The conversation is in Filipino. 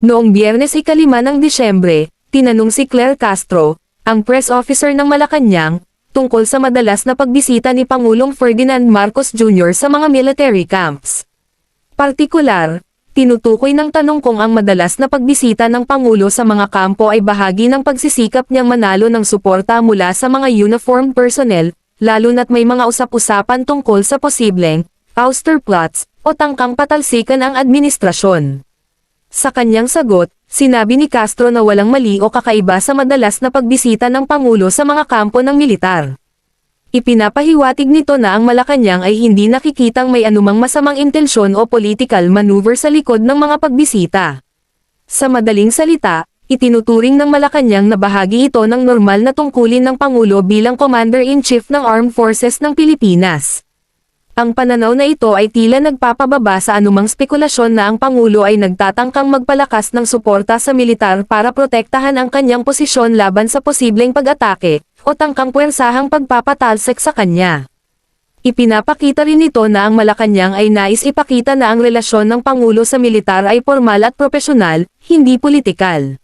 Noong Biyernes 5 ng Disyembre, tinanong si Claire Castro, ang press officer ng Malacanang, tungkol sa madalas na pagbisita ni Pangulong Ferdinand Marcos Jr. sa mga military camps. Partikular, tinutukoy ng tanong kung ang madalas na pagbisita ng Pangulo sa mga kampo ay bahagi ng pagsisikap niyang manalo ng suporta mula sa mga uniformed personnel, lalo na't may mga usap-usapan tungkol sa posibleng ouster plots o tangkang patalsikan ang administrasyon. Sa kanyang sagot, sinabi ni Castro na walang mali o kakaiba sa madalas na pagbisita ng Pangulo sa mga kampo ng militar. Ipinapahiwatig nito na ang Malacanang ay hindi nakikitang may anumang masamang intensyon o political maneuver sa likod ng mga pagbisita. Sa madaling salita, itinuturing ng Malacanang na bahagi ito ng normal na tungkulin ng Pangulo bilang Commander-in-Chief ng Armed Forces ng Pilipinas. Ang pananaw na ito ay tila nagpapababa sa anumang spekulasyon na ang Pangulo ay nagtatangkang magpalakas ng suporta sa militar para protektahan ang kanyang posisyon laban sa posibleng pag-atake, o tangkang puwersahang pagpapatalsik sa kanya. Ipinapakita rin ito na ang Malacanang ay nais ipakita na ang relasyon ng Pangulo sa militar ay formal at propesyonal, hindi politikal.